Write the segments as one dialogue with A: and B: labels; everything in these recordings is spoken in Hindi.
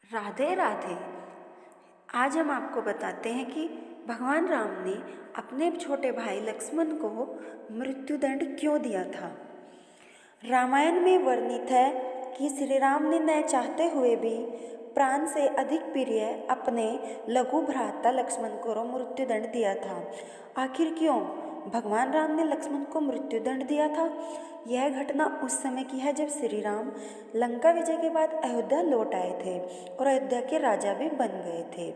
A: राधे राधे। आज हम आपको बताते हैं कि भगवान राम ने अपने छोटे भाई लक्ष्मण को मृत्युदंड क्यों दिया था। रामायण में वर्णित है कि श्री राम ने न चाहते हुए भी प्राण से अधिक प्रिय अपने लघु भ्राता लक्ष्मण को मृत्युदंड दिया था। आखिर क्यों भगवान राम ने लक्ष्मण को मृत्युदंड दिया था? यह घटना उस समय की है जब श्री राम लंका विजय के बाद अयोध्या लौट आए थे और अयोध्या के राजा भी बन गए थे।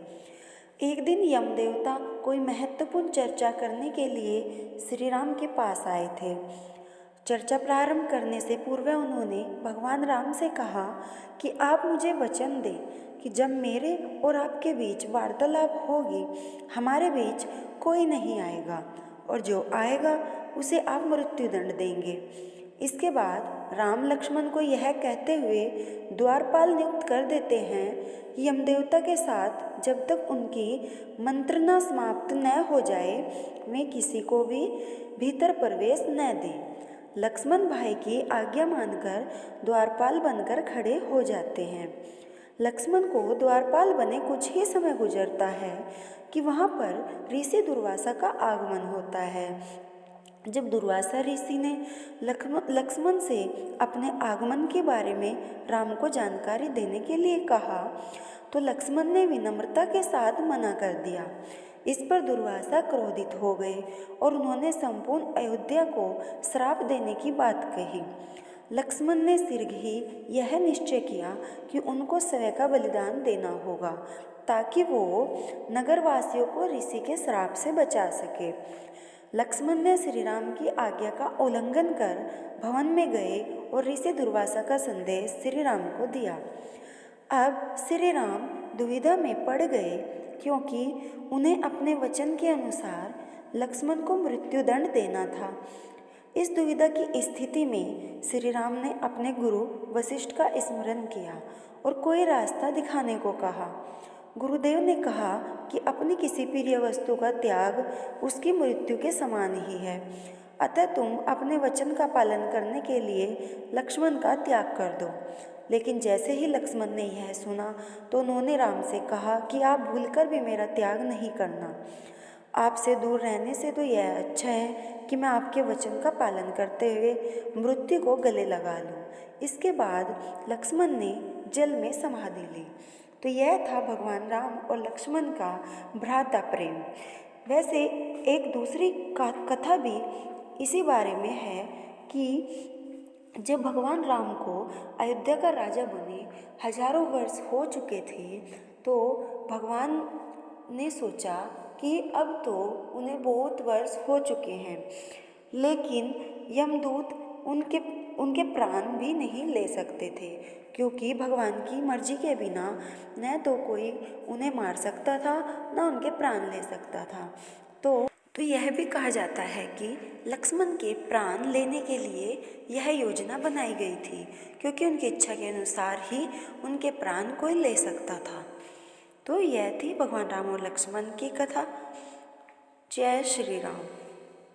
A: एक दिन यम देवता कोई महत्वपूर्ण चर्चा करने के लिए श्री राम के पास आए थे। चर्चा प्रारंभ करने से पूर्व उन्होंने भगवान राम से कहा कि आप मुझे वचन दें कि जब मेरे और आपके बीच वार्तालाप होगी, हमारे बीच कोई नहीं आएगा और जो आएगा उसे आप मृत्युदंड देंगे। इसके बाद राम लक्ष्मण को यह कहते हुए द्वारपाल नियुक्त कर देते हैं कि यमदेवता के साथ जब तक उनकी मंत्रणा समाप्त न हो जाए, वे किसी को भी भीतर प्रवेश न दें। लक्ष्मण भाई की आज्ञा मानकर द्वारपाल बनकर खड़े हो जाते हैं। लक्ष्मण को द्वारपाल बने कुछ ही समय गुजरता है कि वहाँ पर ऋषि दुर्वासा का आगमन होता है। जब दुर्वासा ऋषि ने लक्ष्मण से अपने आगमन के बारे में राम को जानकारी देने के लिए कहा, तो लक्ष्मण ने विनम्रता के साथ मना कर दिया। इस पर दुर्वासा क्रोधित हो गए और उन्होंने संपूर्ण अयोध्या को श्राप देने की बात कही। लक्ष्मण ने शीघ्र ही यह निश्चय किया कि उनको स्वयं का बलिदान देना होगा ताकि वो नगरवासियों को ऋषि के श्राप से बचा सके। लक्ष्मण ने श्री राम की आज्ञा का उल्लंघन कर भवन में गए और ऋषि दुर्वासा का संदेश श्री राम को दिया। अब श्री राम दुविधा में पड़ गए क्योंकि उन्हें अपने वचन के अनुसार लक्ष्मण को मृत्युदंड देना था। इस दुविधा की स्थिति में श्री राम ने अपने गुरु वशिष्ठ का स्मरण किया और कोई रास्ता दिखाने को कहा। गुरुदेव ने कहा कि अपनी किसी प्रिय वस्तु का त्याग उसकी मृत्यु के समान ही है, अतः तुम अपने वचन का पालन करने के लिए लक्ष्मण का त्याग कर दो। लेकिन जैसे ही लक्ष्मण ने यह सुना तो उन्होंने राम से कहा कि आप भूलकर भी मेरा त्याग नहीं करना। आपसे दूर रहने से तो यह अच्छा है कि मैं आपके वचन का पालन करते हुए मृत्यु को गले लगा लूं। इसके बाद लक्ष्मण ने जल में समाधि ली। तो यह था भगवान राम और लक्ष्मण का भ्राता प्रेम। वैसे एक दूसरी कथा भी इसी बारे में है कि जब भगवान राम को अयोध्या का राजा बने हजारों वर्ष हो चुके थे, तो भगवान ने सोचा कि अब तो उन्हें बहुत वर्ष हो चुके हैं, लेकिन यमदूत उनके प्राण भी नहीं ले सकते थे, क्योंकि भगवान की मर्जी के बिना न तो कोई उन्हें मार सकता था न उनके प्राण ले सकता था। तो यह भी कहा जाता है कि लक्ष्मण के प्राण लेने के लिए यह योजना बनाई गई थी, क्योंकि उनकी इच्छा के अनुसार ही उनके प्राण कोई ले सकता था। तो यह थी भगवान राम और लक्ष्मण की कथा। जय श्री राम।